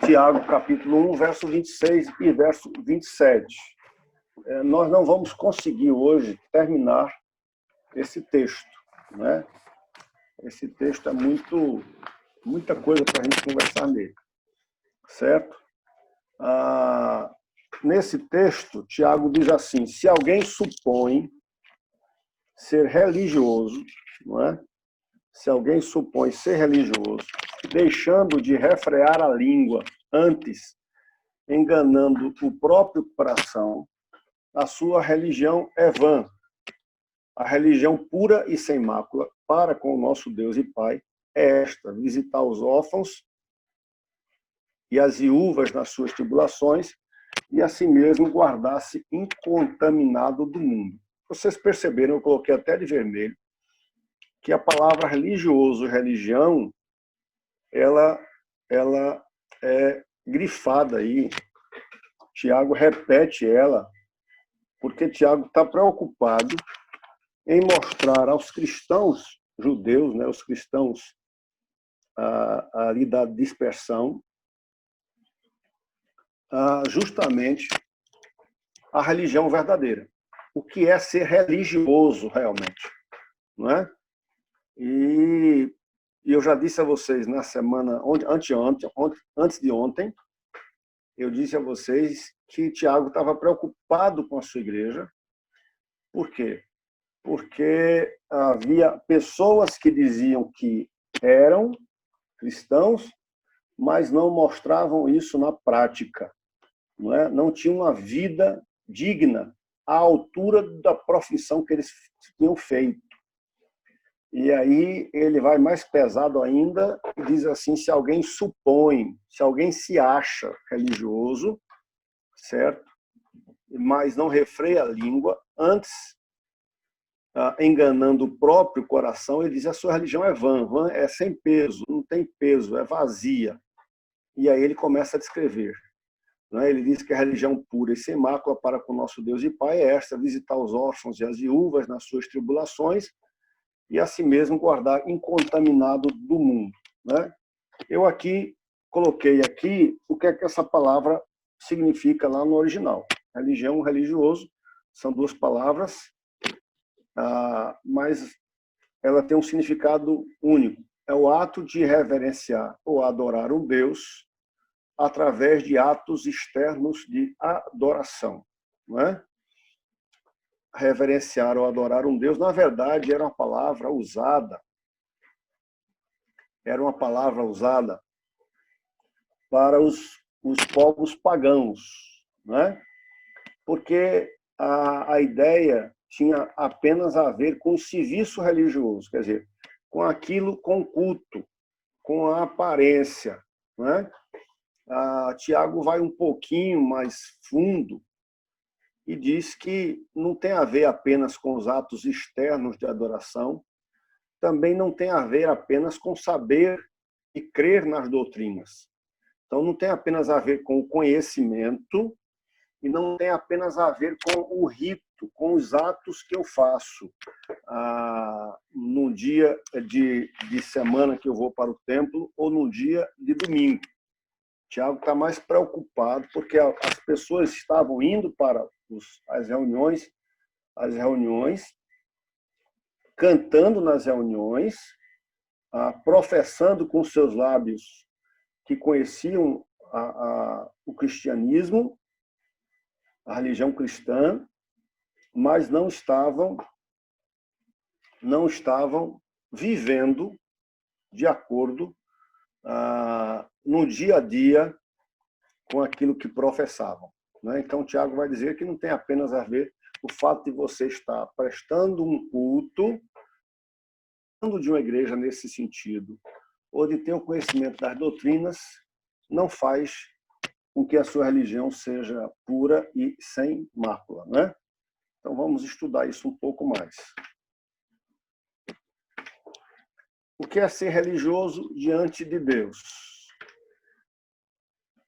Tiago, capítulo 1, verso 26 e verso 27. Nós não vamos conseguir hoje terminar esse texto, né? Esse texto é muita coisa para a gente conversar nele, certo? Nesse texto, Tiago diz assim: se alguém supõe ser religioso, não é? Se alguém supõe ser religioso, deixando de refrear a língua, antes enganando o próprio coração, a sua religião é vã. A religião pura e sem mácula para com o nosso Deus e Pai é esta: visitar os órfãos e as viúvas nas suas tribulações e assim mesmo guardar-se incontaminado do mundo. Vocês perceberam, eu coloquei até de vermelho, que a palavra religioso, religião, ela é grifada aí. Tiago repete ela, porque Tiago está preocupado em mostrar aos cristãos judeus, né, os cristãos ali da dispersão, justamente a religião verdadeira. O que é ser religioso realmente, não é? E eu já disse a vocês na semana antes de ontem, eu disse a vocês que Tiago estava preocupado com a sua igreja. Por quê? Porque havia pessoas que diziam que eram cristãos, mas não mostravam isso na prática, não é? Não tinham uma vida digna à altura da profissão que eles tinham feito. E aí ele vai mais pesado ainda e diz assim: se alguém supõe, se alguém se acha religioso, certo? Mas não refreia a língua, antes enganando o próprio coração, ele diz: a sua religião é vã, é sem peso, não tem peso, é vazia. E aí ele começa a descrever. Ele diz que a religião pura e sem mácula para com o nosso Deus e Pai é esta: visitar os órfãos e as viúvas nas suas tribulações e assim mesmo guardar incontaminado do mundo. Eu coloquei aqui o que é que essa palavra significa lá no original. Religião, religioso, são duas palavras, mas ela tem um significado único. É o ato de reverenciar ou adorar um Deus através de atos externos de adoração. Não é? Reverenciar ou adorar um Deus, na verdade, era uma palavra usada para os povos pagãos, não é? Porque a ideia tinha apenas a ver com o serviço religioso, quer dizer, com aquilo, com o culto, com a aparência. Não é? Tiago vai um pouquinho mais fundo e diz que não tem a ver apenas com os atos externos de adoração, também não tem a ver apenas com saber e crer nas doutrinas. Então, não tem apenas a ver com o conhecimento e não tem apenas a ver com o rito, com os atos que eu faço num dia de semana que eu vou para o templo ou num dia de domingo. Tiago está mais preocupado porque as pessoas estavam indo para as reuniões, cantando nas reuniões, professando com seus lábios que conheciam o cristianismo, a religião cristã, mas não estavam vivendo de acordo no dia a dia com aquilo que professavam. Então, Tiago vai dizer que não tem apenas a ver o fato de você estar prestando um culto de uma igreja nesse sentido, ou de ter o conhecimento das doutrinas, não faz com que a sua religião seja pura e sem mácula. Então, vamos estudar isso um pouco mais. O que é ser religioso diante de Deus?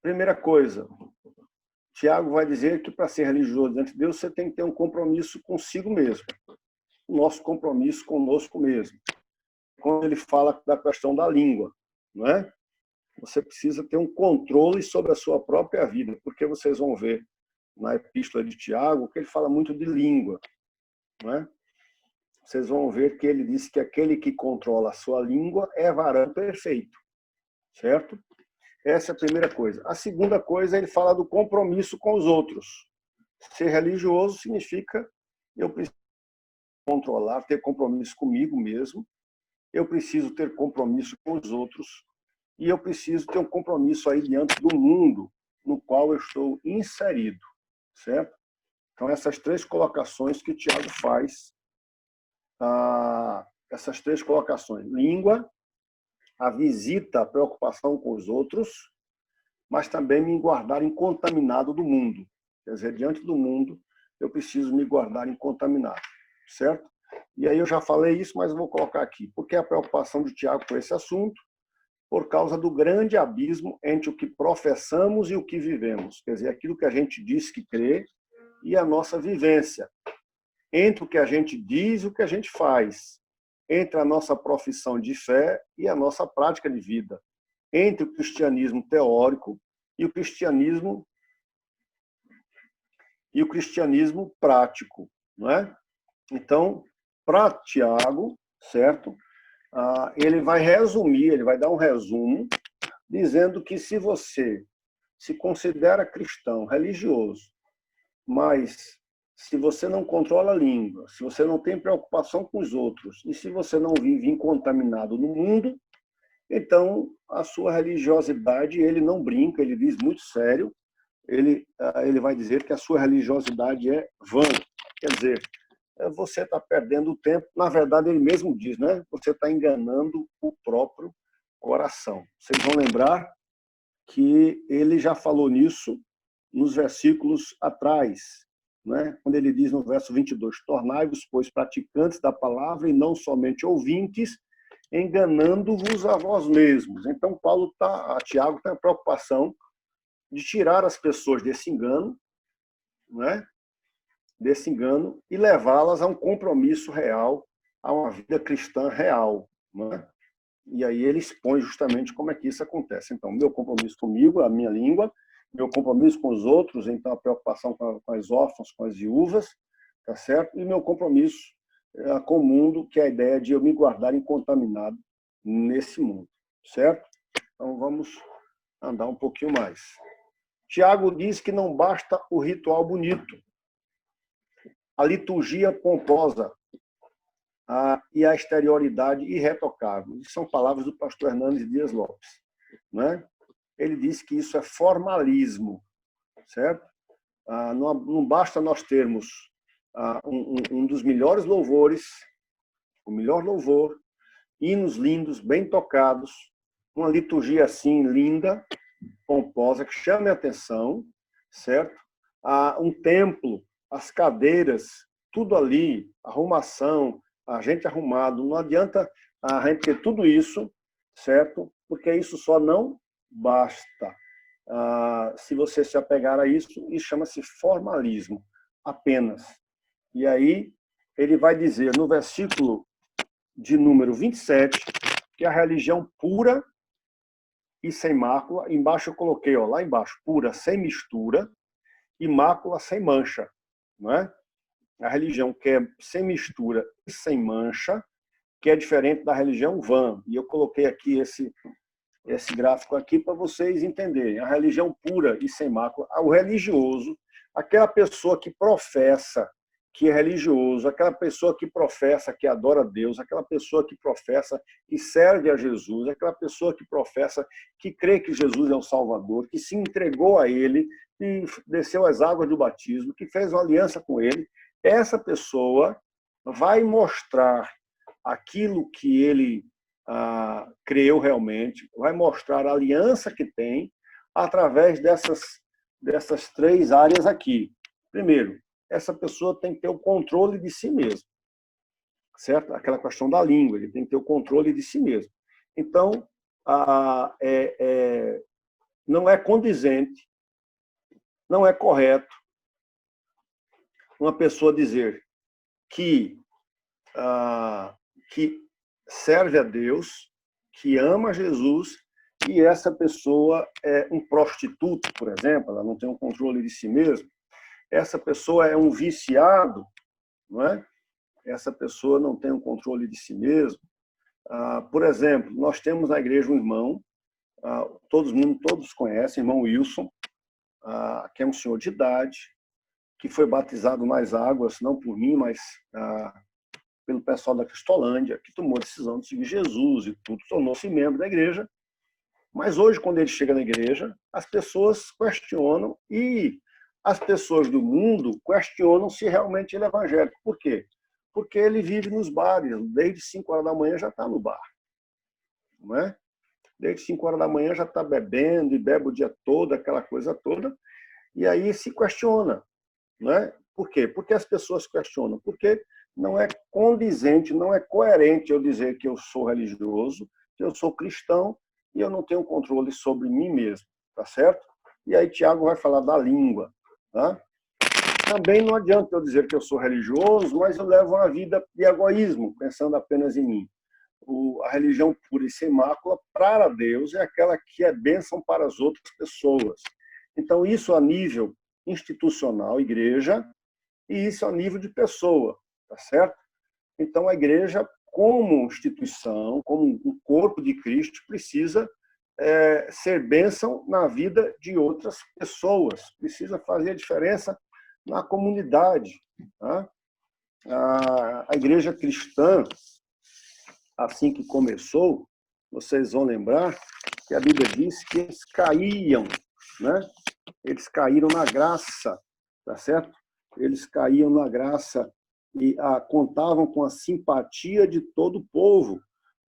Primeira coisa, Tiago vai dizer que para ser religioso diante de Deus, você tem que ter um compromisso consigo mesmo. O nosso compromisso conosco mesmo. Quando ele fala da questão da língua, não é? Você precisa ter um controle sobre a sua própria vida, porque vocês vão ver na epístola de Tiago que ele fala muito de língua, não é? Vocês vão ver que ele diz que aquele que controla a sua língua é varão perfeito, certo? Essa é a primeira coisa. A segunda coisa, ele fala do compromisso com os outros. Ser religioso significa eu preciso controlar, ter compromisso comigo mesmo, eu preciso ter compromisso com os outros e eu preciso ter um compromisso aí diante do mundo no qual eu estou inserido, certo? Então, essas três colocações que Tiago faz, essas três colocações: língua, a visita, a preocupação com os outros, mas também me guardar incontaminado do mundo. Quer dizer, diante do mundo, eu preciso me guardar incontaminado, certo? E aí eu já falei isso, mas vou colocar aqui. Por que a preocupação de Tiago com esse assunto? Por causa do grande abismo entre o que professamos e o que vivemos. Quer dizer, aquilo que a gente diz que crê e a nossa vivência. Entre o que a gente diz e o que a gente faz. Entre a nossa profissão de fé e a nossa prática de vida. Entre o cristianismo teórico e o cristianismo prático, não é? Então, para Tiago, certo? Ele vai resumir, ele vai dar um resumo, dizendo que se você se considera cristão, religioso, mas se você não controla a língua, se você não tem preocupação com os outros, e se você não vive incontaminado no mundo, então a sua religiosidade, ele não brinca, ele diz muito sério, ele vai dizer que a sua religiosidade é vã. Quer dizer, você está perdendo o tempo. Na verdade, ele mesmo diz, né? Você está enganando o próprio coração. Vocês vão lembrar que ele já falou nisso nos versículos atrás, né? Quando ele diz no verso 22, tornai-vos, pois, praticantes da palavra e não somente ouvintes, enganando-vos a vós mesmos. Então, Tiago tem a preocupação de tirar as pessoas desse engano, né? Desse engano e levá-las a um compromisso real, a uma vida cristã real, né? E aí ele expõe justamente como é que isso acontece. Então, meu compromisso comigo, a minha língua, meu compromisso com os outros, então a preocupação com as órfãs, com as viúvas, tá certo? E meu compromisso com o mundo, que é a ideia de eu me guardar incontaminado nesse mundo, certo? Então vamos andar um pouquinho mais. Tiago diz que não basta o ritual bonito, a liturgia pomposa e a exterioridade irretocável. Isso são palavras do pastor Hernandes Dias Lopes, né? Ele diz que isso é formalismo, certo? Não basta nós termos um dos melhores louvores, o melhor louvor, hinos lindos, bem tocados, uma liturgia assim linda, pomposa, que chame a atenção, certo? Um templo, as cadeiras, tudo ali, arrumação, a gente arrumado. Não adianta a gente ter tudo isso, certo? Porque isso só não basta. Se você se apegar a isso, isso chama-se formalismo, apenas. E aí ele vai dizer no versículo de número 27 que a religião pura e sem mácula, embaixo eu coloquei, lá embaixo, pura, sem mistura, e mácula, sem mancha, não é? A religião que é sem mistura e sem mancha, que é diferente da religião vã. E eu coloquei aqui esse gráfico aqui para vocês entenderem. A religião pura e sem mácula, o religioso, aquela pessoa que professa que é religioso, aquela pessoa que professa que adora a Deus, aquela pessoa que professa que serve a Jesus, aquela pessoa que professa que crê que Jesus é o Salvador, que se entregou a Ele, que desceu as águas do batismo, que fez uma aliança com Ele, essa pessoa vai mostrar aquilo que ele creu realmente, vai mostrar a aliança que tem através dessas três áreas aqui. Primeiro, essa pessoa tem que ter o controle de si mesma, certo? Aquela questão da língua, ele tem que ter o controle de si mesmo. Então, não é condizente Não é correto uma pessoa dizer que que serve a Deus, que ama Jesus, e essa pessoa é um prostituto, por exemplo, ela não tem um controle de si mesma. Essa pessoa é um viciado, não é? Essa pessoa não tem um controle de si mesmo. Por exemplo, nós temos na igreja um irmão, todos conhecem, irmão Wilson, que é um senhor de idade, que foi batizado nas águas, não por mim, mas pelo pessoal da Cristolândia, que tomou a decisão de seguir Jesus e tudo, tornou-se membro da igreja. Mas hoje, quando ele chega na igreja, as pessoas questionam e as pessoas do mundo questionam se realmente ele é evangélico. Por quê? Porque ele vive nos bares, desde 5 horas da manhã já está no bar. Não é? Desde 5 horas da manhã já está bebendo e bebe o dia todo, aquela coisa toda, e aí se questiona. Não é? Por quê? Porque as pessoas questionam. Porque não é condizente, não é coerente eu dizer que eu sou religioso, que eu sou cristão e eu não tenho controle sobre mim mesmo, tá certo? E aí Tiago vai falar da língua, tá? Também não adianta eu dizer que eu sou religioso, mas eu levo uma vida de egoísmo, pensando apenas em mim. A religião pura e sem mácula, para Deus, é aquela que é bênção para as outras pessoas. Então, isso a nível institucional, igreja, e isso a nível de pessoa, tá certo? Então, a igreja, como instituição, como um corpo de Cristo, precisa ser bênção na vida de outras pessoas, precisa fazer a diferença na comunidade. Tá? A igreja cristã, assim que começou, vocês vão lembrar que a Bíblia diz que eles caíam, né? Eles caíram na graça, tá certo? Eles caíam na graça e contavam com a simpatia de todo o povo.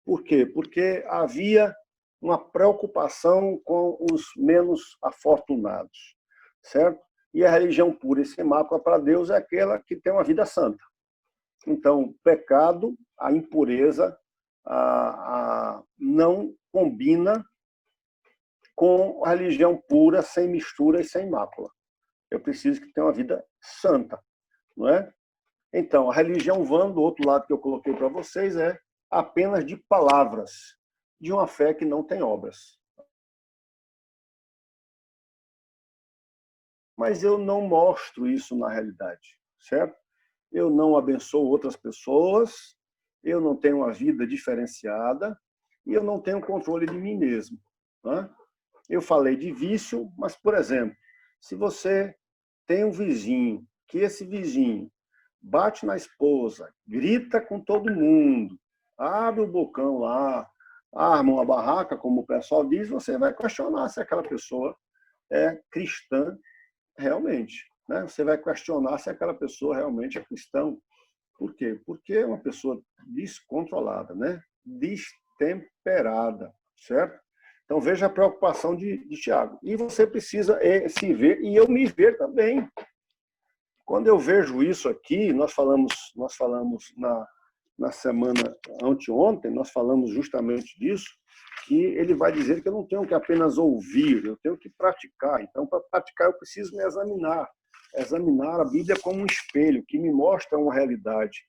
Por quê? Porque havia uma preocupação com os menos afortunados, certo? E a religião pura e sem mácula para Deus é aquela que tem uma vida santa. Então, o pecado, a impureza, não combina com a religião pura, sem mistura e sem mácula. Eu preciso que tenha uma vida santa, não é? Então, a religião vã, do outro lado que eu coloquei para vocês, é apenas de palavras, de uma fé que não tem obras. Mas eu não mostro isso na realidade, certo? Eu não abençoo outras pessoas, eu não tenho uma vida diferenciada e eu não tenho controle de mim mesmo. Né? Eu falei de vício, mas, por exemplo, se você tem um vizinho, que esse vizinho bate na esposa, grita com todo mundo, abre o bocão lá, arma uma barraca, como o pessoal diz, você vai questionar se aquela pessoa é cristã realmente. Né? Você vai questionar se aquela pessoa realmente é cristã. Por quê? Porque é uma pessoa descontrolada, né? Destemperada, certo? Então, veja a preocupação de Tiago. E você precisa se ver, e eu me ver também. Quando eu vejo isso aqui, nós falamos na semana anteontem, nós falamos justamente disso, que ele vai dizer que eu não tenho que apenas ouvir, eu tenho que praticar. Então, para praticar, eu preciso me examinar a Bíblia como um espelho, que me mostra uma realidade,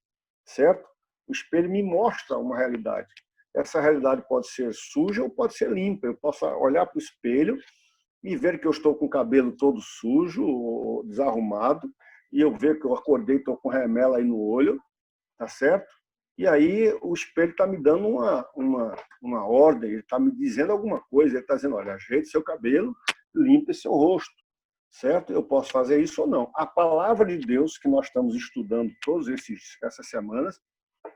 certo? O espelho me mostra uma realidade. Essa realidade pode ser suja ou pode ser limpa. Eu posso olhar para o espelho e ver que eu estou com o cabelo todo sujo, ou desarrumado, e eu ver que eu acordei, estou com remela aí no olho, tá certo? E aí o espelho está me dando uma ordem, ele está me dizendo alguma coisa, ele está dizendo, olha, ajeite seu cabelo, limpe seu rosto, certo? Eu posso fazer isso ou não. A palavra de Deus que nós estamos estudando todas essas semanas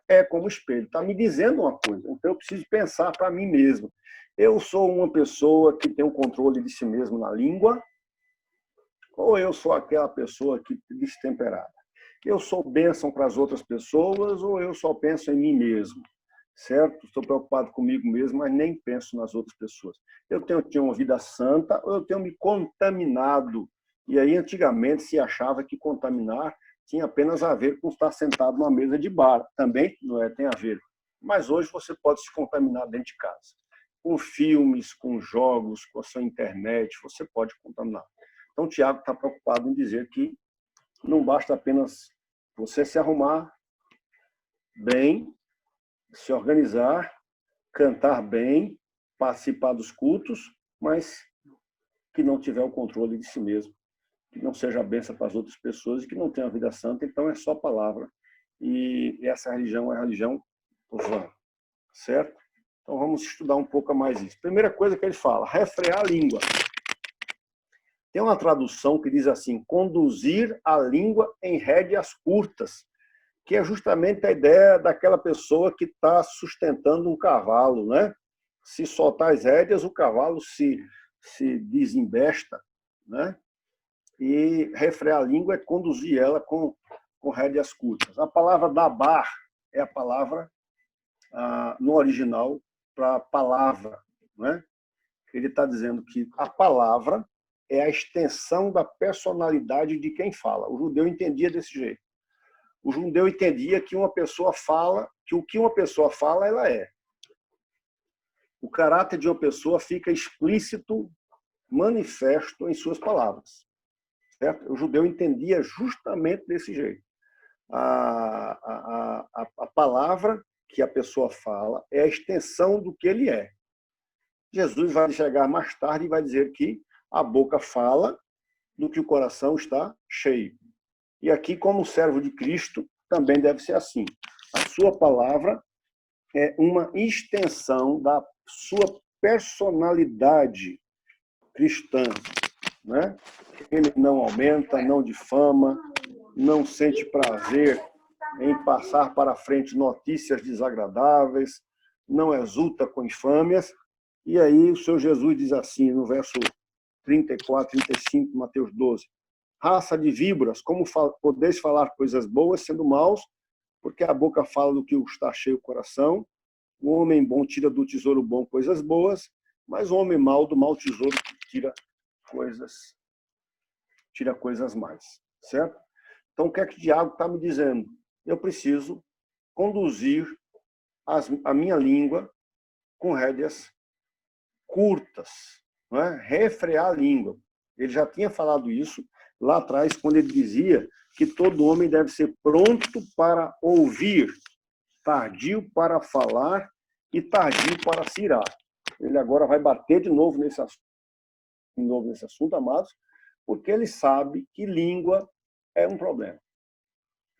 é como espelho, está me dizendo uma coisa, então eu preciso pensar para mim mesmo. Eu sou uma pessoa que tem o controle de si mesmo na língua, ou eu sou aquela pessoa que destemperada? Eu sou bênção para as outras pessoas ou eu só penso em mim mesmo? Certo? Estou preocupado comigo mesmo, mas nem penso nas outras pessoas. Eu tenho uma vida santa ou eu tenho me contaminado? E aí, antigamente, se achava que contaminar tinha apenas a ver com estar sentado numa mesa de bar. Também não é, tem a ver. Mas hoje você pode se contaminar dentro de casa. Com filmes, com jogos, com a sua internet, você pode contaminar. Então, Tiago está preocupado em dizer que não basta apenas você se arrumar bem, se organizar, cantar bem, participar dos cultos, mas que não tiver o controle de si mesmo, que não seja bênção para as outras pessoas e que não tenha uma vida santa, então é só palavra. E essa religião é a religião vã, certo? Então vamos estudar um pouco mais isso. Primeira coisa que ele fala, refrear a língua. Tem uma tradução que diz assim, conduzir a língua em rédeas curtas, que é justamente a ideia daquela pessoa que está sustentando um cavalo, né? Se soltar as rédeas, o cavalo se desembesta, né? E refrear a língua é conduzir ela com rédeas curtas. A palavra dabar é a palavra no original para palavra, né? Ele está dizendo que a palavra é a extensão da personalidade de quem fala. O judeu entendia desse jeito. O judeu entendia que uma pessoa fala, que o que uma pessoa fala, ela é. O caráter de uma pessoa fica explícito, manifesto em suas palavras. Certo? O judeu entendia justamente desse jeito. A palavra que a pessoa fala é a extensão do que ele é. Jesus vai chegar mais tarde e vai dizer que a boca fala do que o coração está cheio. E aqui, como servo de Cristo, também deve ser assim. A sua palavra é uma extensão da sua personalidade cristã, né? Ele não aumenta, não difama, não sente prazer em passar para frente notícias desagradáveis, não exulta com infâmias. E aí o Senhor Jesus diz assim, no verso 34, 35, Mateus 12, raça de víboras, como podeis falar coisas boas sendo maus, porque a boca fala do que está cheio o coração. O homem bom tira do tesouro bom coisas boas, mas o homem mau do mau tesouro tira coisas mais, certo? Então, o que é que Tiago está me dizendo? Eu preciso conduzir a minha língua com rédeas curtas, não é? Refrear a língua. Ele já tinha falado isso lá atrás, quando ele dizia que todo homem deve ser pronto para ouvir, tardio para falar e tardio para se irar. Ele agora vai bater de novo nesse assunto, amados, porque ele sabe que língua é um problema.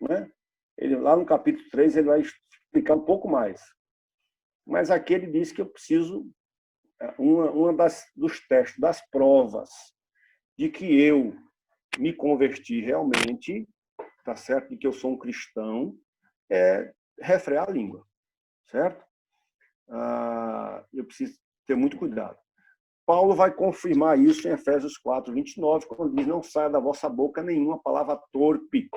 Não é? Ele, lá no capítulo 3, ele vai explicar um pouco mais. Mas aqui ele diz que eu preciso, dos testes, das provas de que eu me converti realmente, tá certo? De que eu sou um cristão, é refrear a língua, certo? Eu preciso ter muito cuidado. Paulo vai confirmar isso em Efésios 4, 29, quando diz, não saia da vossa boca nenhuma palavra torpe,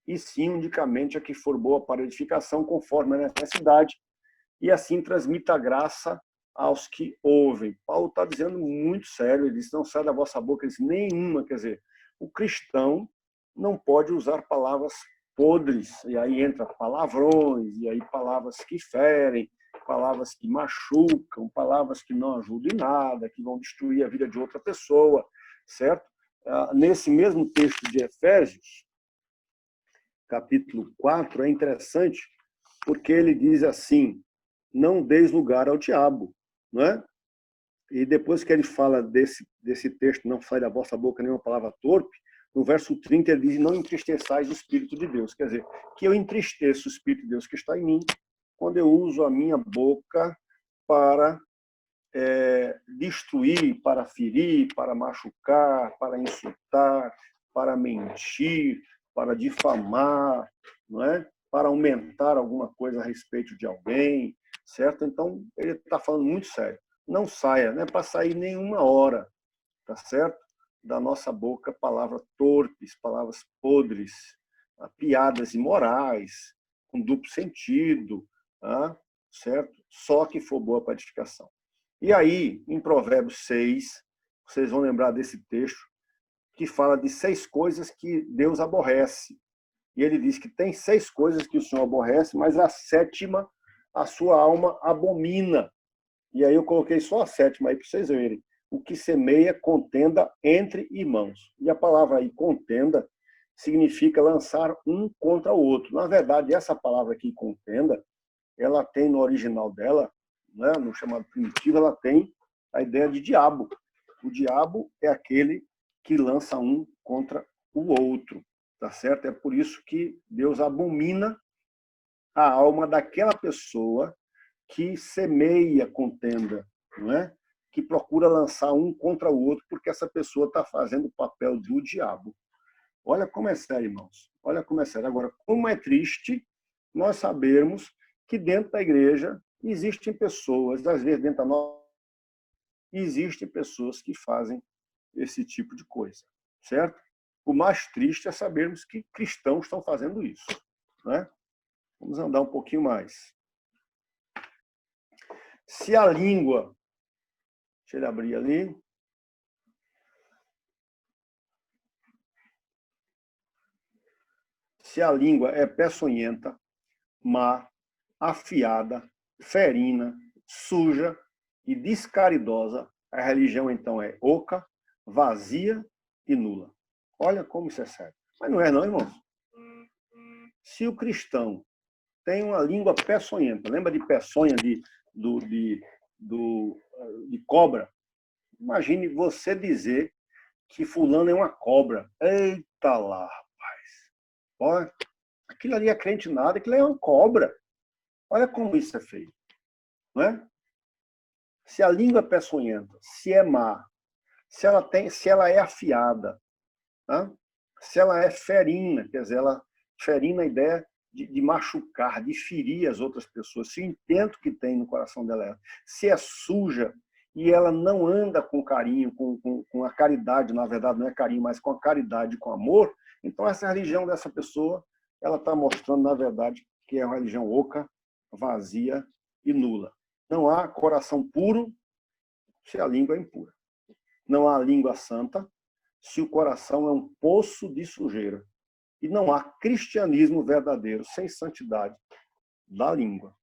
e sim unicamente a que for boa para edificação, conforme a necessidade, e assim transmita a graça aos que ouvem. Paulo está dizendo muito sério, ele diz, não saia da vossa boca nenhuma, quer dizer, o cristão não pode usar palavras podres, e aí entra palavrões, e aí palavras que ferem, palavras que machucam, palavras que não ajudam em nada, que vão destruir a vida de outra pessoa, certo? Nesse mesmo texto de Efésios, capítulo 4, é interessante, porque ele diz assim, não deis lugar ao diabo, não é? E depois que ele fala desse texto, não sai da vossa boca nenhuma palavra torpe, no verso 30 ele diz, não entristeçais o Espírito de Deus. Quer dizer, que eu entristeço o Espírito de Deus que está em mim, quando eu uso a minha boca para destruir, para ferir, para machucar, para insultar, para mentir, para difamar, não é? Para aumentar alguma coisa a respeito de alguém, certo? Então, ele está falando muito sério. Não saia, não é para sair nenhuma hora, tá certo? Da nossa boca palavras torpes, palavras podres, piadas imorais, com duplo sentido, tá? Certo? Só que for boa para edificação. E aí, em Provérbios 6, vocês vão lembrar desse texto, que fala de 6 coisas que Deus aborrece. E ele diz que tem 6 coisas que o Senhor aborrece, mas a 7ª a sua alma abomina. E aí eu coloquei só a 7ª aí para vocês verem. o que semeia contenda entre irmãos. E a palavra aí, contenda, significa lançar um contra o outro. Na verdade, essa palavra aqui, contenda, ela tem no original dela, né, no chamado primitivo, ela tem a ideia de diabo. O diabo é aquele que lança um contra o outro, tá certo? É por isso que Deus abomina a alma daquela pessoa que semeia contenda, não é? Que procura lançar um contra o outro, porque essa pessoa está fazendo o papel do diabo. Olha como é sério, irmãos. Olha como é sério. Agora, como é triste nós sabermos que dentro da igreja existem pessoas, às vezes dentro da nossa, existem pessoas que fazem esse tipo de coisa, certo? O mais triste é sabermos que cristãos estão fazendo isso, né? Vamos andar um pouquinho mais. Se a língua, deixa ele abrir ali. Se a língua é peçonhenta, má, afiada, ferina, suja e descaridosa, a religião então é oca, vazia e nula. Olha como isso é sério. Mas não é não, irmãos. Se o cristão tem uma língua peçonhenta, lembra de peçonha de cobra? Imagine você dizer que fulano é uma cobra. Eita lá, rapaz. Olha, aquilo ali é crente nada, aquilo é uma cobra. Olha como isso é feio. Não é? Se a língua é peçonhenta, se é má, se ela é afiada, tá? Se ela é ferina, quer dizer, ela ferina a ideia de machucar, de ferir as outras pessoas, se o intento que tem no coração dela é, se é suja e ela não anda com carinho, com a caridade, na verdade não é carinho, mas com a caridade, com amor, então essa religião dessa pessoa, ela está mostrando, na verdade, que é uma religião oca, vazia e nula. Não há coração puro se a língua é impura. Não há língua santa se o coração é um poço de sujeira. E não há cristianismo verdadeiro sem santidade da língua.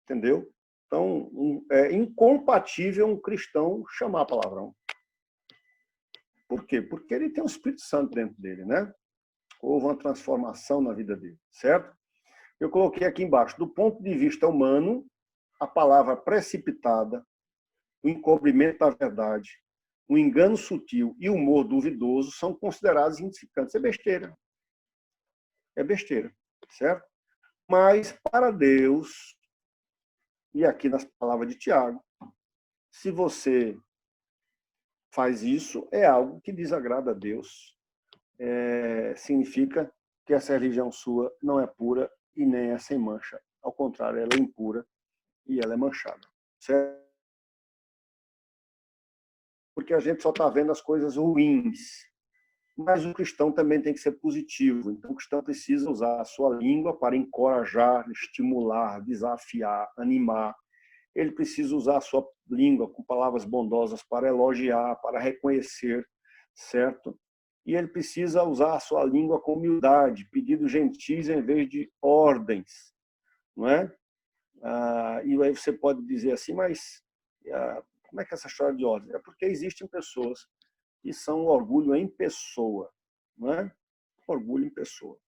Entendeu? Então, é incompatível um cristão chamar palavrão. Por quê? Porque ele tem o Espírito Santo dentro dele, né? Houve uma transformação na vida dele, certo? Eu coloquei aqui embaixo, do ponto de vista humano, a palavra precipitada, o encobrimento da verdade, o engano sutil e o humor duvidoso são considerados insignificantes. É besteira. É besteira, certo? Mas para Deus, e aqui nas palavras de Tiago, se você faz isso, é algo que desagrada a Deus. Significa que essa religião sua não é pura e nem é sem mancha. Ao contrário, ela é impura e ela é manchada. Certo? Porque a gente só está vendo as coisas ruins. Mas o cristão também tem que ser positivo. Então, o cristão precisa usar a sua língua para encorajar, estimular, desafiar, animar. Ele precisa usar a sua língua com palavras bondosas para elogiar, para reconhecer, certo? E ele precisa usar a sua língua com humildade, pedindo gentis em vez de ordens, não é? E aí você pode dizer assim, mas como é que é essa história de ordem? É porque existem pessoas que são orgulho em pessoa, não é? Orgulho em pessoa,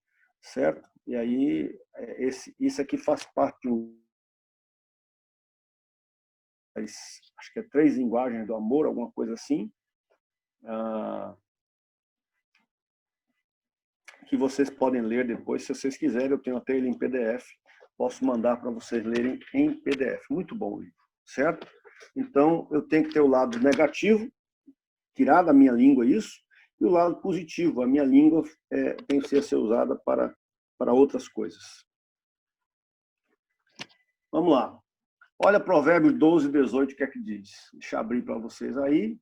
certo? E aí, isso aqui faz parte de acho que é 3 linguagens do amor, alguma coisa assim, que vocês podem ler depois, se vocês quiserem, eu tenho até ele em PDF, posso mandar para vocês lerem em PDF. Muito bom o livro, certo? Então, eu tenho que ter o lado negativo, tirar da minha língua isso, e o lado positivo, a minha língua tem que ser usada para outras coisas. Vamos lá. Olha Provérbios 12, 18, o que é que diz? Deixa eu abrir para vocês aí.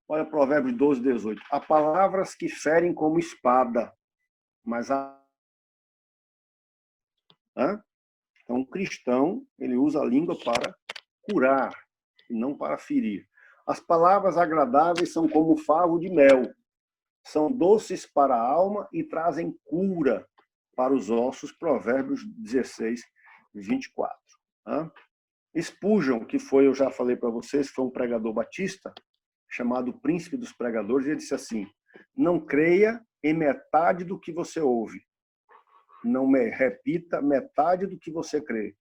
Olha Provérbios 12, 18. Há palavras que ferem como espada, mas há... Então, o cristão, ele usa a língua para curar, e não para ferir. As palavras agradáveis são como favo de mel. São doces para a alma e trazem cura para os ossos. Provérbios 16, 24. Spurgeon, que foi, eu já falei para vocês, foi um pregador batista, chamado Príncipe dos Pregadores, ele disse assim: não creia em metade do que você ouve. Não repita metade do que você crê.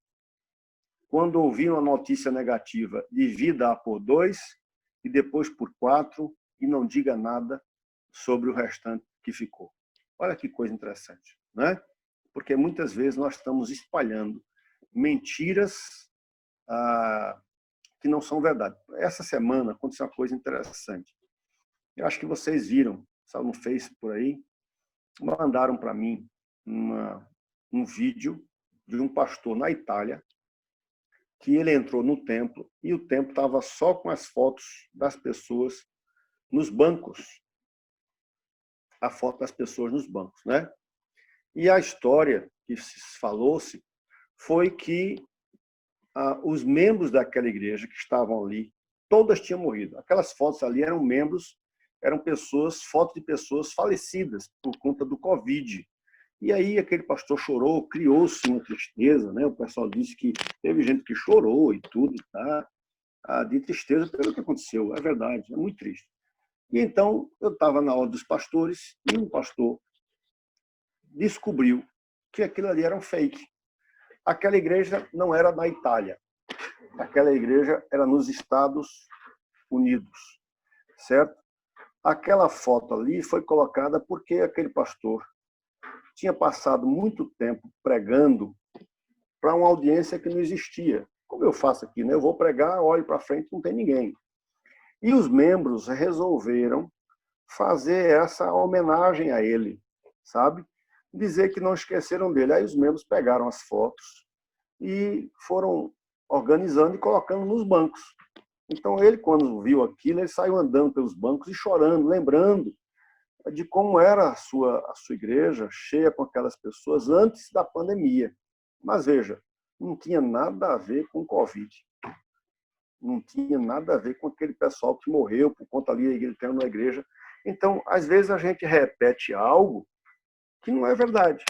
Quando ouvir uma notícia negativa, divida-a por 2 e depois por 4 e não diga nada sobre o restante que ficou. Olha que coisa interessante, né? Porque muitas vezes nós estamos espalhando mentiras que não são verdade. Essa semana aconteceu uma coisa interessante. Eu acho que vocês viram, sabe, no Face por aí, mandaram para mim um vídeo de um pastor na Itália, que ele entrou no templo e o templo estava só com as fotos das pessoas nos bancos. A foto das pessoas nos bancos, né? E a história que se falou-se foi que os membros daquela igreja que estavam ali, todas tinham morrido. Aquelas fotos ali eram pessoas, fotos de pessoas falecidas por conta do Covid. E aí aquele pastor chorou, criou-se uma tristeza, né? O pessoal disse que teve gente que chorou e tudo, tá? De tristeza pelo que aconteceu. É verdade, é muito triste. E então eu estava na aula dos pastores e um pastor descobriu que aquilo ali era um fake. Aquela igreja não era na Itália. Aquela igreja era nos Estados Unidos, certo? Aquela foto ali foi colocada porque aquele pastor tinha passado muito tempo pregando para uma audiência que não existia. Como eu faço aqui, né? Eu vou pregar, olho para frente, não tem ninguém. E os membros resolveram fazer essa homenagem a ele, sabe? Dizer que não esqueceram dele. Aí os membros pegaram as fotos e foram organizando e colocando nos bancos. Então ele, quando viu aquilo, ele saiu andando pelos bancos e chorando, lembrando de como era a sua igreja, cheia com aquelas pessoas antes da pandemia. Mas veja, não tinha nada a ver com o Covid. Não tinha nada a ver com aquele pessoal que morreu por conta ali gritando na igreja. Então, às vezes a gente repete algo que não é verdade,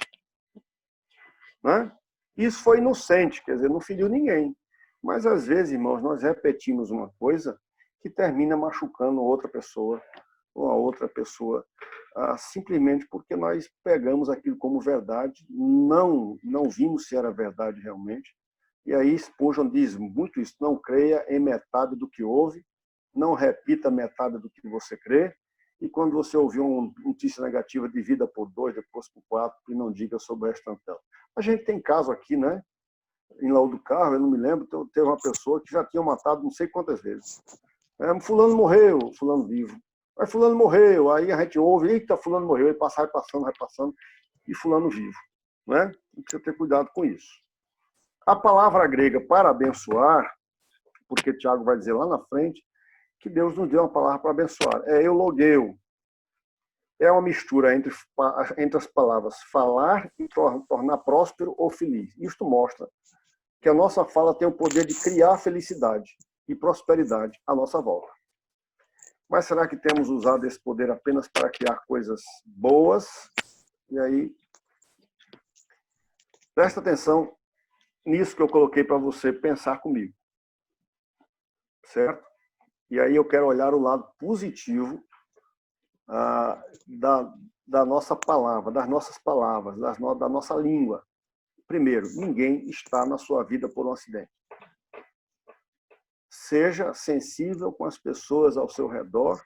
né? Isso foi inocente, quer dizer, não feriu ninguém. Mas às vezes, irmãos, nós repetimos uma coisa que termina machucando outra pessoa ou a outra pessoa, simplesmente porque nós pegamos aquilo como verdade, não vimos se era verdade realmente. E aí Spurgeon diz muito isso: não creia em metade do que ouve, não repita metade do que você crê, e quando você ouvir uma notícia negativa, divida por 2, depois por 4, e não diga sobre o restante dela. A gente tem caso aqui, né? Em Laú do Carro, eu não me lembro, teve uma pessoa que já tinha matado não sei quantas vezes. Fulano morreu, fulano vivo. Aí fulano morreu, aí a gente ouve, eita, fulano morreu, e vai passando, e fulano vivo. Né? Precisa ter cuidado com isso. A palavra grega para abençoar, porque Tiago vai dizer lá na frente, que Deus nos deu uma palavra para abençoar. É eulogeu. É uma mistura entre as palavras falar e tornar próspero ou feliz. Isto mostra que a nossa fala tem o poder de criar felicidade e prosperidade à nossa volta. Mas será que temos usado esse poder apenas para criar coisas boas? E aí, presta atenção nisso que eu coloquei para você pensar comigo. Certo? E aí eu quero olhar o lado positivo da nossa palavra, das nossas palavras, da nossa língua. Primeiro, ninguém está na sua vida por um acidente. Seja sensível com as pessoas ao seu redor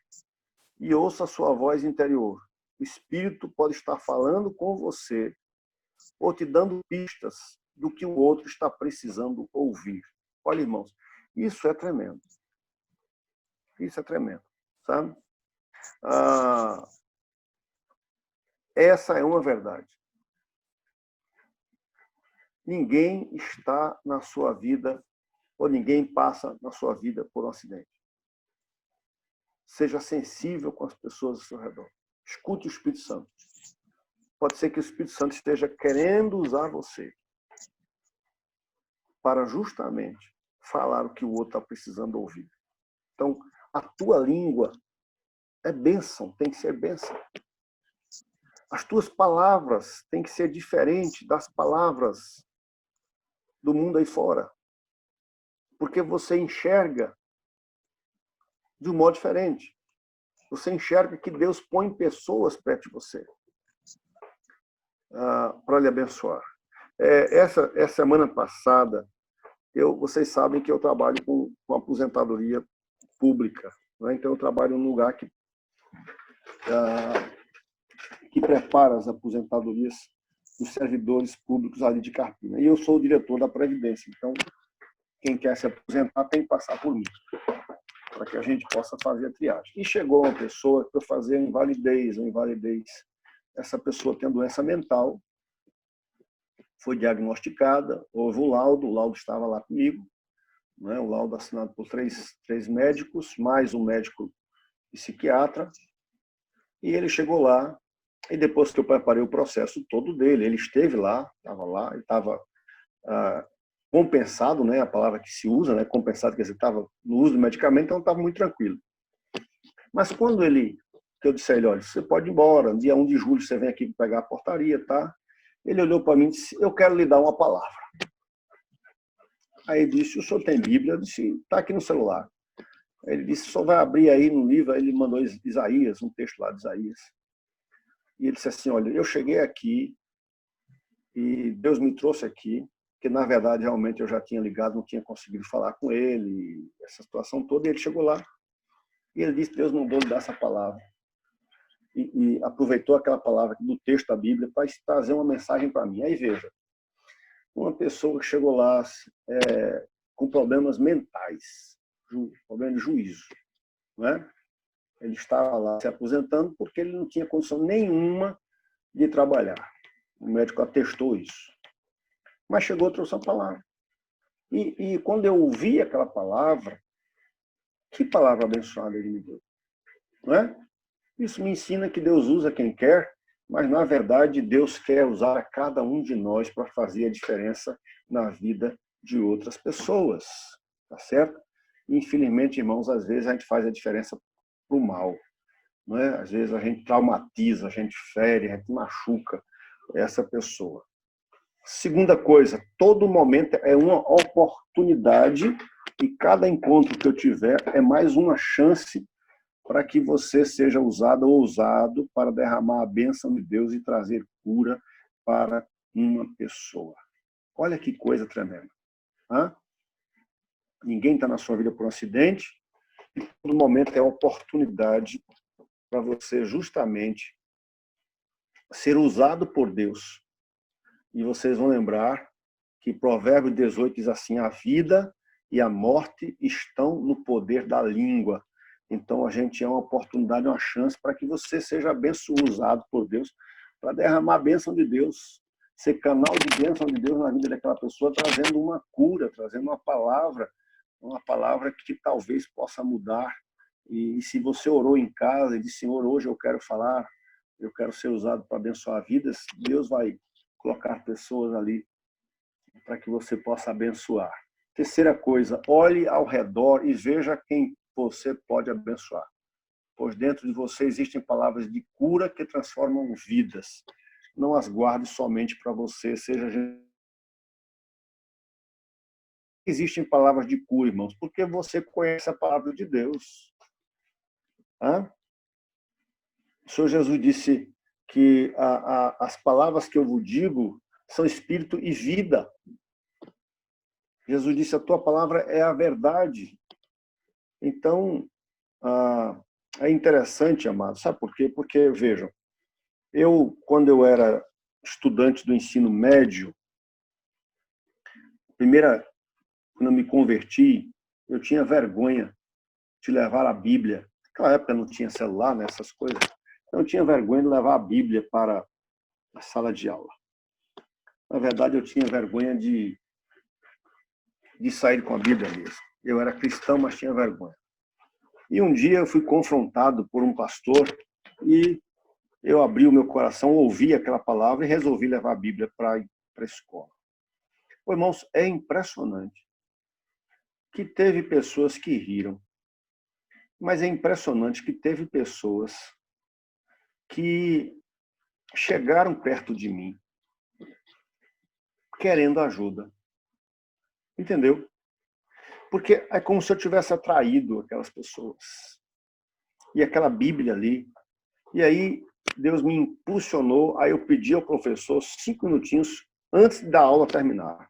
e ouça a sua voz interior. O Espírito pode estar falando com você ou te dando pistas do que o outro está precisando ouvir. Olha, irmãos, isso é tremendo. Isso é tremendo, sabe? Essa é uma verdade. Ninguém está na sua vida, ou ninguém passa na sua vida por um acidente. Seja sensível com as pessoas ao seu redor. Escute o Espírito Santo. Pode ser que o Espírito Santo esteja querendo usar você para justamente falar o que o outro está precisando ouvir. Então, a tua língua é bênção, tem que ser bênção. As tuas palavras têm que ser diferentes das palavras do mundo aí fora. Porque você enxerga de um modo diferente. Você enxerga que Deus põe pessoas perto de você para lhe abençoar. Essa semana passada, vocês sabem que eu trabalho com aposentadoria pública, né? Então eu trabalho num lugar que prepara as aposentadorias dos servidores públicos ali de Carpina. E eu sou o diretor da Previdência, então quem quer se aposentar tem que passar por mim, para que a gente possa fazer a triagem. E chegou uma pessoa para fazer a invalidez. Essa pessoa tem doença mental, foi diagnosticada, houve o laudo estava lá comigo, né? O laudo assinado por três médicos, mais um médico psiquiatra, e ele chegou lá, e depois que eu preparei o processo todo dele, ele esteve lá, estava compensado, né, a palavra que se usa, né, compensado, quer dizer, estava no uso do medicamento, então estava muito tranquilo. Mas quando que eu disse a ele, olha, você pode ir embora, dia 1 de julho você vem aqui pegar a portaria, tá? Ele olhou para mim e disse, eu quero lhe dar uma palavra. Aí ele disse, o senhor tem Bíblia? Eu disse, está aqui no celular. Aí ele disse, só vai abrir aí no livro, aí ele mandou Isaías, um texto lá de Isaías. E ele disse assim, olha, eu cheguei aqui e Deus me trouxe aqui, que na verdade realmente eu já tinha ligado, não tinha conseguido falar com ele, essa situação toda, e ele chegou lá e ele disse, Deus mandou lhe dar essa palavra. E aproveitou aquela palavra do texto da Bíblia para trazer uma mensagem para mim. Aí veja, uma pessoa que chegou lá com problemas mentais, problema de juízo, né? Ele estava lá se aposentando porque ele não tinha condição nenhuma de trabalhar. O médico atestou isso. Mas chegou, trouxe a palavra. E quando eu ouvi aquela palavra, que palavra abençoada ele me deu, não é? Isso me ensina que Deus usa quem quer, mas, na verdade, Deus quer usar a cada um de nós para fazer a diferença na vida de outras pessoas, tá certo? Infelizmente, irmãos, às vezes a gente faz a diferença para o mal, não é? Às vezes a gente traumatiza, a gente fere, a gente machuca essa pessoa. Segunda coisa, todo momento é uma oportunidade e cada encontro que eu tiver é mais uma chance para que você seja usado ou usado para derramar a bênção de Deus e trazer cura para uma pessoa. Olha que coisa tremenda. Hã? Ninguém está na sua vida por um acidente e todo momento é oportunidade para você justamente ser usado por Deus. E vocês vão lembrar que Provérbio 18 diz assim, a vida e a morte estão no poder da língua. Então, a gente é uma oportunidade, uma chance para que você seja abençoado por Deus, para derramar a bênção de Deus, ser canal de bênção de Deus na vida daquela pessoa, trazendo uma cura, trazendo uma palavra que talvez possa mudar. E se você orou em casa e disse, Senhor, hoje eu quero falar, eu quero ser usado para abençoar vidas, Deus vai colocar pessoas ali para que você possa abençoar. Terceira coisa, olhe ao redor e veja quem você pode abençoar. Pois dentro de você existem palavras de cura que transformam vidas. Não as guarde somente para você, Existem palavras de cura, irmãos, porque você conhece a palavra de Deus. Hã? O Senhor Jesus disse que as palavras que eu vos digo são espírito e vida. Jesus disse, a tua palavra é a verdade. Então, é interessante, amado. Sabe por quê? Porque, vejam, quando eu era estudante do ensino médio, quando eu me converti, eu tinha vergonha de levar a Bíblia. Naquela época não tinha celular, né, essas coisas. Então, eu tinha vergonha de levar a Bíblia para a sala de aula. Na verdade, eu tinha vergonha de sair com a Bíblia mesmo. Eu era cristão, mas tinha vergonha. E um dia eu fui confrontado por um pastor e eu abri o meu coração, ouvi aquela palavra e resolvi levar a Bíblia para a escola. Pô, irmãos, é impressionante que teve pessoas que riram, mas é impressionante que teve pessoas que chegaram perto de mim querendo ajuda. Entendeu? Porque é como se eu tivesse atraído aquelas pessoas. E aquela Bíblia ali. E aí Deus me impulsionou, aí eu pedi ao professor 5 minutinhos antes da aula terminar.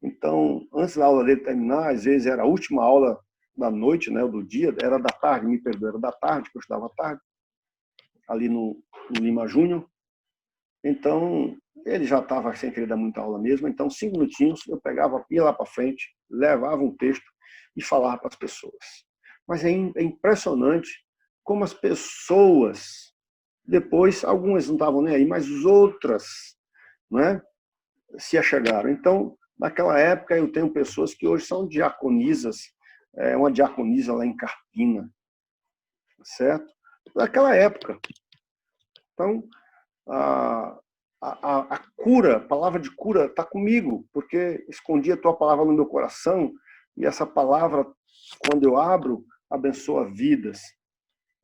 Então, antes da aula dele terminar, às vezes era a última aula da noite, né, do dia, era da tarde, me perdoe, era da tarde, que eu estudava à tarde, ali no Lima Júnior. Então, ele já estava sem querer dar muita aula mesmo, então 5 minutinhos eu pegava, ia lá para frente, levava um texto e falava para as pessoas. Mas é impressionante como as pessoas, depois, algumas não estavam nem aí, mas outras, né, se achegaram. Então, naquela época, eu tenho pessoas que hoje são diaconisas, uma diaconisa lá em Carpina, certo? Naquela época. Então, a cura, a palavra de cura está comigo, porque escondi a tua palavra no meu coração, e essa palavra, quando eu abro, abençoa vidas.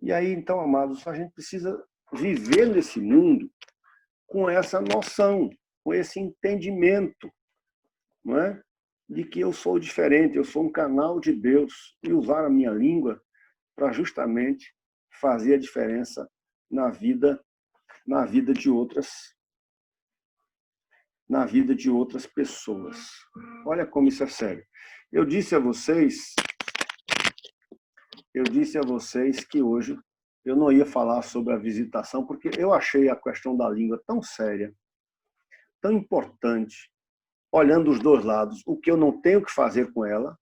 E aí, então, amados, a gente precisa viver nesse mundo com essa noção, com esse entendimento, não é? De que eu sou diferente, eu sou um canal de Deus, e usar a minha língua para justamente fazer a diferença na vida de outras pessoas. Olha como isso é sério. Eu disse a vocês que hoje eu não ia falar sobre a visitação, porque eu achei a questão da língua tão séria, tão importante, olhando os dois lados, o que eu não tenho que fazer com ela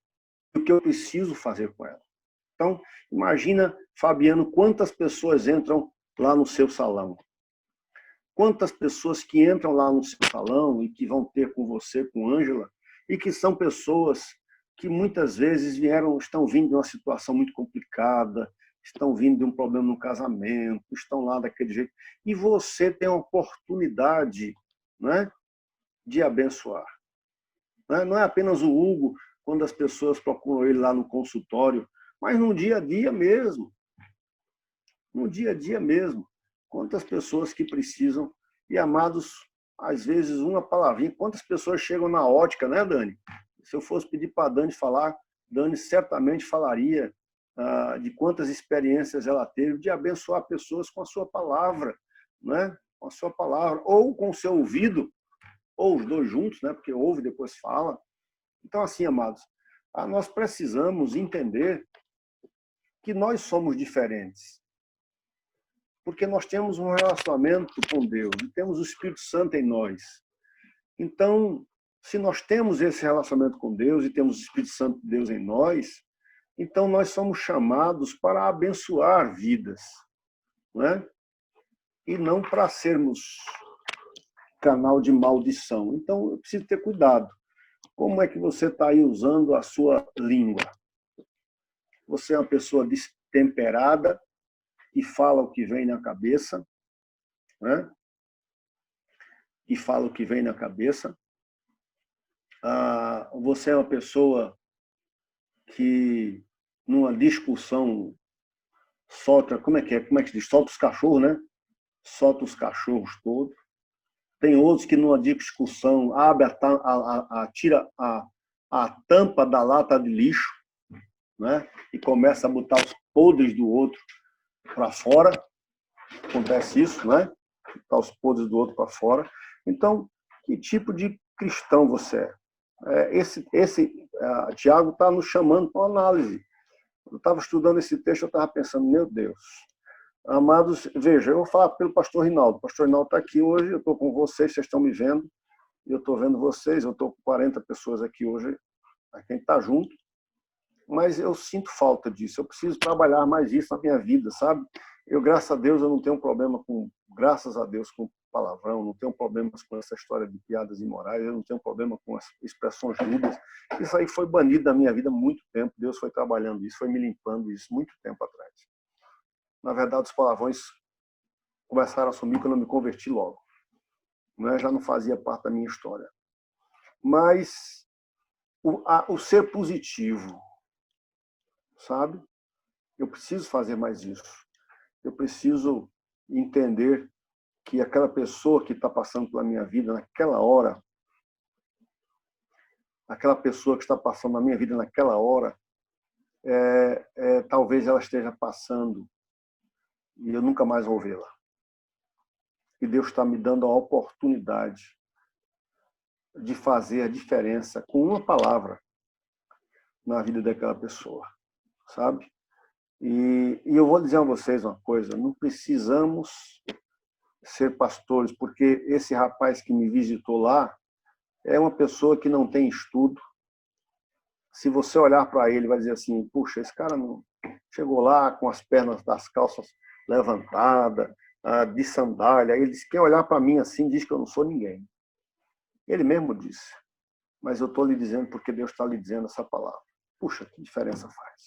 e o que eu preciso fazer com ela. Então, imagina, Fabiano, quantas pessoas entram lá no seu salão. Quantas pessoas que entram lá no seu salão e que vão ter com você, com Ângela, e que são pessoas que muitas vezes estão vindo de uma situação muito complicada, estão vindo de um problema no casamento, estão lá daquele jeito, e você tem a oportunidade, né, de abençoar. Não é apenas o Hugo, quando as pessoas procuram ele lá no consultório, mas no dia a dia mesmo. No dia a dia mesmo. Quantas pessoas que precisam, e amados, às vezes uma palavrinha, quantas pessoas chegam na ótica, né, Dani? Se eu fosse pedir para a Dani falar, Dani certamente falaria de quantas experiências ela teve de abençoar pessoas com a sua palavra, né? Com a sua palavra, ou com o seu ouvido, ou os dois juntos, né? Porque ouve e depois fala. Então, assim, amados, nós precisamos entender que nós somos diferentes. Porque nós temos um relacionamento com Deus, e temos o Espírito Santo em nós. Então, se nós temos esse relacionamento com Deus e temos o Espírito Santo de Deus em nós, então nós somos chamados para abençoar vidas, não é? E não para sermos canal de maldição. Então, eu preciso ter cuidado. Como é que você está aí usando a sua língua? Você é uma pessoa destemperada, que fala o que vem na cabeça, né? Que fala o que vem na cabeça. Você é uma pessoa que, numa discussão, solta, como é que se diz? Solta os cachorros, né? Solta os cachorros todos. Tem outros que, numa discussão, tira a tampa da lata de lixo, né? E começa a botar os podres do outro para fora. Acontece isso, né? Botar os podres do outro para fora. Então, que tipo de cristão você é? Tiago está nos chamando para uma análise. Eu estava estudando esse texto, eu estava pensando, meu Deus, amados, veja, eu vou falar pelo pastor Rinaldo. O pastor Rinaldo está aqui hoje, eu estou com vocês, vocês estão me vendo, eu estou vendo vocês, eu estou com 40 pessoas aqui hoje, a quem está junto, mas eu sinto falta disso, eu preciso trabalhar mais isso na minha vida, sabe? Eu, graças a Deus, eu não tenho problema graças a Deus, com palavrão, não tenho problemas com essa história de piadas imorais, eu não tenho problema com as expressões rudes. Isso aí foi banido da minha vida há muito tempo, Deus foi trabalhando isso, foi me limpando isso muito tempo atrás. Na verdade, os palavrões começaram a sumir quando eu me converti logo. Né? Já não fazia parte da minha história. Mas o ser positivo, sabe? Eu preciso fazer mais isso. Eu preciso entender que aquela pessoa que está passando pela minha vida naquela hora, aquela pessoa que está passando na minha vida naquela hora, talvez ela esteja passando e eu nunca mais vou vê-la. E Deus está me dando a oportunidade de fazer a diferença com uma palavra na vida daquela pessoa, sabe? E eu vou dizer a vocês uma coisa, não precisamos ser pastores, porque esse rapaz que me visitou lá é uma pessoa que não tem estudo. Se você olhar para ele, vai dizer assim, puxa, esse cara não chegou lá com as pernas das calças levantadas, de sandália. Ele disse, quem olhar para mim assim diz que eu não sou ninguém. Ele mesmo disse, mas eu estou lhe dizendo porque Deus está lhe dizendo essa palavra. Puxa, que diferença faz?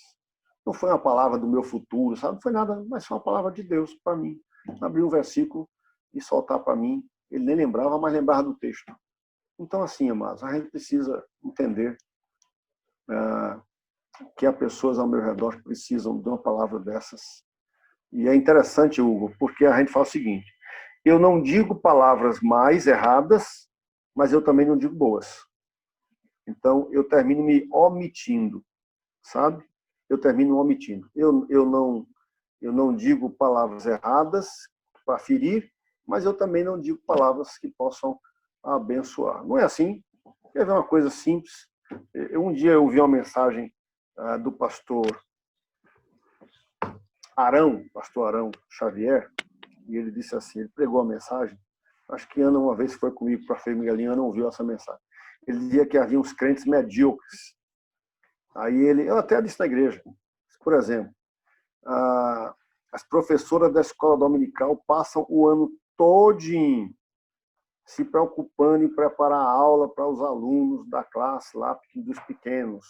Não foi uma palavra do meu futuro, sabe? Não foi nada, mas foi uma palavra de Deus para mim. Abrir um versículo e soltar para mim. Ele nem lembrava, mas lembrava do texto. Então, assim, amados, a gente precisa entender que há pessoas ao meu redor que precisam de uma palavra dessas. E é interessante, Hugo, porque a gente fala o seguinte, eu não digo palavras mais erradas, mas eu também não digo boas. Então, eu termino me omitindo, sabe? Eu termino omitindo. Eu não digo palavras erradas para ferir, mas eu também não digo palavras que possam abençoar. Não é assim? Quer ver uma coisa simples? Um dia eu ouvi uma mensagem do pastor Arão Xavier, e ele disse assim, ele pregou a mensagem, acho que Ana uma vez foi comigo para a Feira Miguelinha, Ana ouviu essa mensagem. Ele dizia que havia uns crentes medíocres. Aí eu até disse na igreja, por exemplo, as professoras da escola dominical passam o ano todinho se preocupando em preparar a aula para os alunos da classe lá dos pequenos.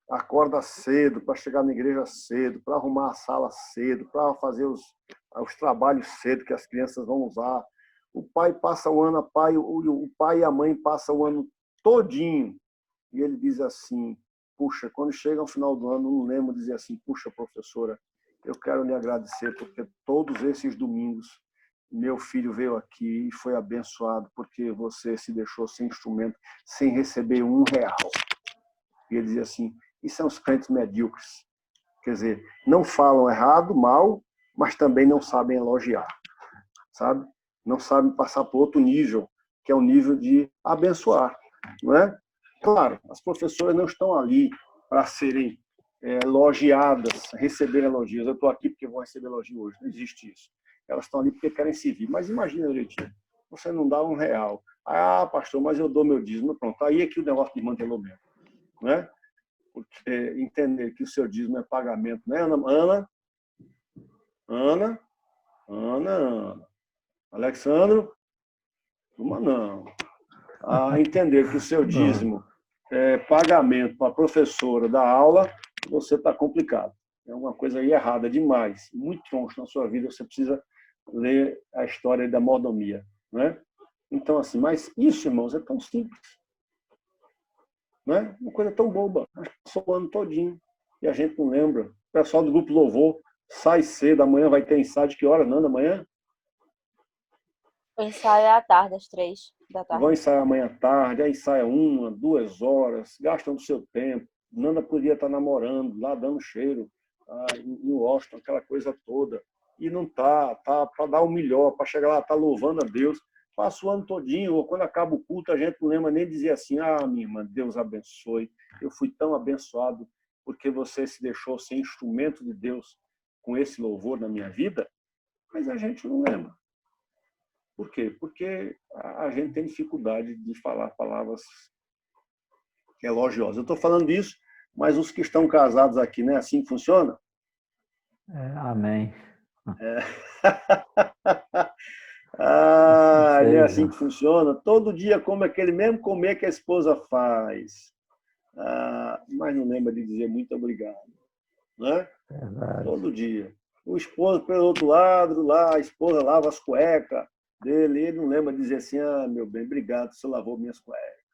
Acorda cedo para chegar na igreja cedo, para arrumar a sala cedo, para fazer os trabalhos cedo que as crianças vão usar. O pai passa o ano, o pai e a mãe passam o ano todinho. E ele diz assim, puxa, quando chega ao final do ano, não lembro de dizer assim, puxa, professora, eu quero lhe agradecer porque todos esses domingos meu filho veio aqui e foi abençoado porque você se deixou sem instrumento, sem receber R$1. E ele dizia assim, e são os crentes medíocres. Quer dizer, não falam errado, mal, mas também não sabem elogiar, sabe? Não sabem passar para outro nível, que é o nível de abençoar, não é? Claro, as professoras não estão ali para serem elogiadas, receber elogios. Eu estou aqui porque vou receber elogio hoje. Não existe isso. Elas estão ali porque querem servir. Mas imagina, direitinho, você não dá R$1. Ah, pastor, mas eu dou meu dízimo. Pronto, aí é que o negócio desmantelou mesmo, não é? Porque entender que o seu dízimo é pagamento, né, Ana. Alexandro, uma não. Entender que o seu dízimo é pagamento para a professora da aula, você está complicado. É uma coisa aí errada demais, muito troncho na sua vida, você precisa ler a história da mordomia, né? Então, assim, mas isso, irmãos, é tão simples. Né? Uma coisa tão boba. Passou o ano todinho e a gente não lembra. O pessoal do Grupo Louvor sai cedo, amanhã vai ter ensaio de que hora, não? Amanhã? O ensaio é à tarde, às 3 da tarde. Vão ensaiar amanhã à tarde, aí ensaia 1, 2 horas, gastam do seu tempo. Nanda podia estar namorando, lá dando cheiro, em Washington, aquela coisa toda. E não tá para dar o melhor, para chegar lá, tá louvando a Deus. Passa o ano todinho, ou quando acaba o culto, a gente não lembra nem dizer assim, minha irmã, Deus abençoe. Eu fui tão abençoado porque você se deixou ser instrumento de Deus com esse louvor na minha vida, mas a gente não lembra. Por quê? Porque a gente tem dificuldade de falar palavras elogiosas. Eu estou falando disso, mas os que estão casados aqui, não é assim que funciona? Amém. Não é assim que funciona. Todo dia come aquele mesmo comer que a esposa faz. Mas não lembra de dizer muito obrigado. Né? Todo dia. O esposo, pelo outro lado, lá, a esposa lava as cuecas dele, ele não lembra de dizer assim, meu bem, obrigado, você lavou minhas cuecas.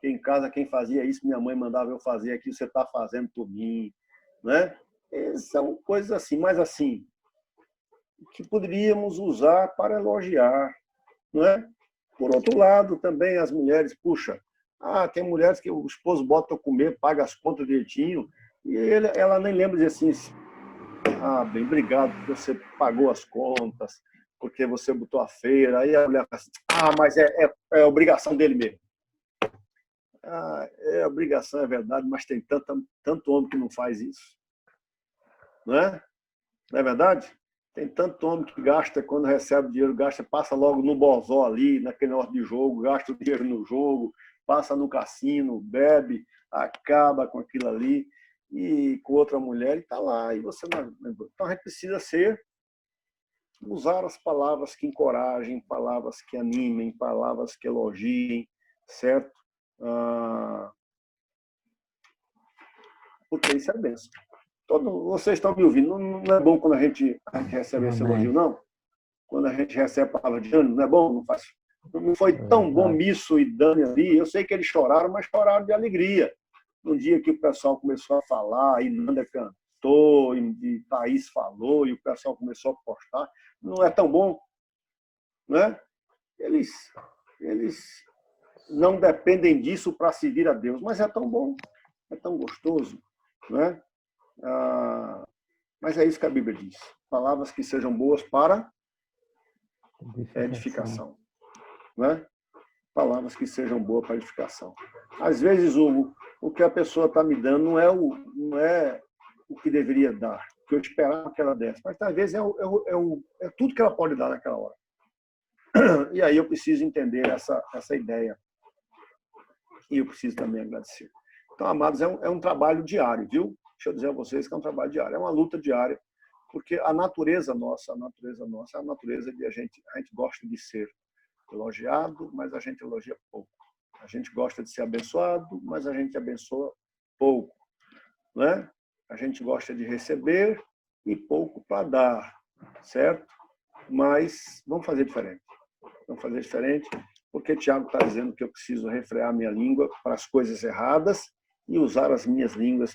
Em casa, quem fazia isso, minha mãe mandava eu fazer aqui, você está fazendo por mim. Né? São coisas assim, mas assim, que poderíamos usar para elogiar. Não é? Por outro lado, também as mulheres, puxa, Tem mulheres que o esposo bota para comer, paga as contas direitinho, e ela nem lembra de assim, bem, obrigado porque você pagou as contas, porque você botou a feira. Aí a mulher fala assim, mas é obrigação dele mesmo. É obrigação, é verdade, mas tem tanto homem que não faz isso. Não é? Não é verdade? Tem tanto homem que gasta, quando recebe dinheiro, passa logo no bozó ali, naquele negócio de jogo, gasta o dinheiro no jogo, passa no cassino, bebe, acaba com aquilo ali, e com outra mulher, e está lá. E você não... Então a gente precisa usar as palavras que encorajem, palavras que animem, palavras que elogiem, certo? Porque isso é bênção. Vocês estão me ouvindo? Não é bom quando a gente recebe esse elogio, não? Quando a gente recebe a palavra de ânimo, não é bom? Não foi tão bom Misso e Dani ali. Eu sei que eles choraram, mas choraram de alegria. No dia que o pessoal começou a falar, e Nanda cantou, e Thaís falou, e o pessoal começou a postar, não é tão bom, né? Eles não dependem disso para servir a Deus, mas é tão bom, é tão gostoso, né? Mas é isso que a Bíblia diz. Palavras que sejam boas para edificação. Né? Palavras que sejam boas para edificação. Às vezes, Hugo, o que a pessoa está me dando não é o que deveria dar, o que eu esperava que ela desse, mas às vezes é tudo que ela pode dar naquela hora. E aí eu preciso entender essa ideia. E eu preciso também agradecer. Então, amados, é um trabalho diário, viu? Deixa eu dizer a vocês que é um trabalho diário, é uma luta diária, porque a natureza nossa é a natureza de a gente gosta de ser elogiado, mas a gente elogia pouco. A gente gosta de ser abençoado, mas a gente abençoa pouco, né? A gente gosta de receber e pouco para dar, certo? Mas vamos fazer diferente. Vamos fazer diferente, porque Tiago está dizendo que eu preciso refrear minha língua para as coisas erradas e usar as minhas línguas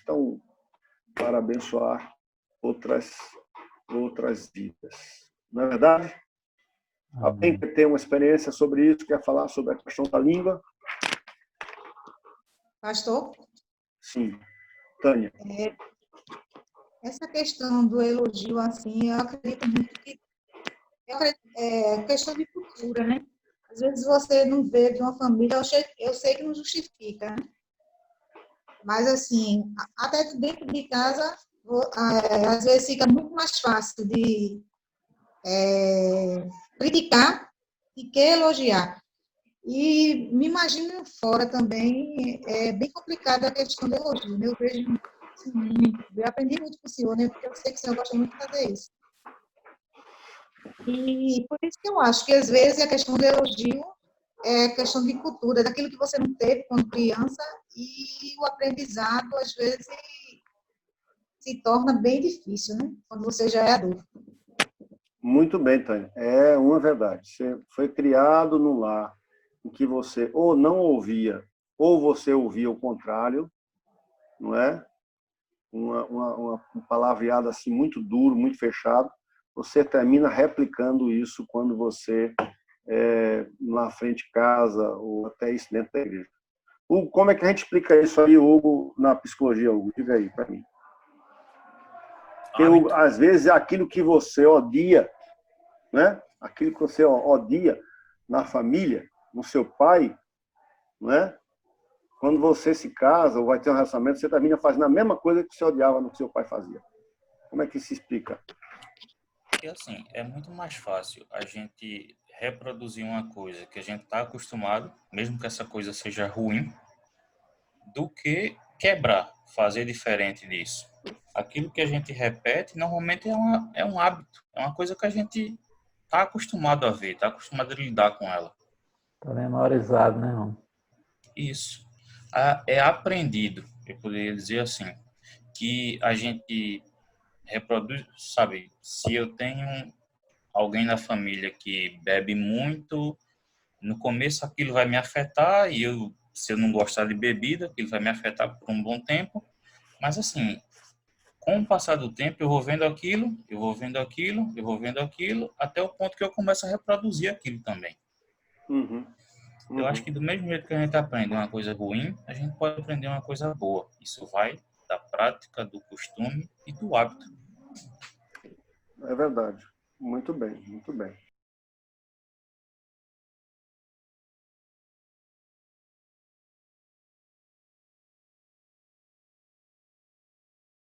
para abençoar outras vidas. Não é verdade? Alguém que tem uma experiência sobre isso, quer falar sobre a questão da língua? Pastor? Sim. Tânia. Essa questão do elogio, assim, eu acredito muito que é questão de cultura, né? Às vezes você não vê de uma família, eu sei que não justifica, né? Mas, assim, até dentro de casa, às vezes fica muito mais fácil de criticar do que elogiar. E me imagino fora também, é bem complicado a questão do elogio, né? Eu vejo muito, eu aprendi muito com o senhor, né? Porque eu sei que o senhor gosta muito de fazer isso. E por isso que eu acho que, às vezes, a questão do elogio é questão de cultura, daquilo que você não teve quando criança, e o aprendizado, às vezes, se torna bem difícil, né? Quando você já é adulto. Muito bem, Tânia. É uma verdade. Você foi criado num lar em que você ou não ouvia, ou você ouvia o contrário, não é? Um palavreado assim muito duro, muito fechado. Você termina replicando isso quando você na frente de casa ou até isso dentro da igreja. Hugo, como é que a gente explica isso aí, Hugo, na psicologia, Hugo? Diga aí para mim. Porque, Hugo, às vezes, é aquilo que você odia, né? Aquilo que você odia na família, no seu pai, né? Quando você se casa ou vai ter um relacionamento, você termina fazendo a mesma coisa que você odiava no que seu pai fazia. Como é que se explica? Porque, assim, é muito mais fácil a gente reproduzir uma coisa que a gente está acostumado, mesmo que essa coisa seja ruim, do que quebrar, fazer diferente disso. Aquilo que a gente repete, normalmente é um hábito, é uma coisa que a gente está acostumado a ver, está acostumado a lidar com ela. Está memorizado, né, irmão? Isso. É aprendido, eu poderia dizer assim, que a gente reproduz, sabe, se eu tenho alguém na família que bebe muito, no começo aquilo vai me afetar e se eu não gostar de bebida, aquilo vai me afetar por um bom tempo, mas assim, com o passar do tempo eu vou vendo aquilo, eu vou vendo aquilo, eu vou vendo aquilo, até o ponto que eu começo a reproduzir aquilo também. Uhum. Eu acho que do mesmo jeito que a gente aprende uma coisa ruim, a gente pode aprender uma coisa boa. Isso vai da prática, do costume e do hábito. É verdade. Muito bem, muito bem.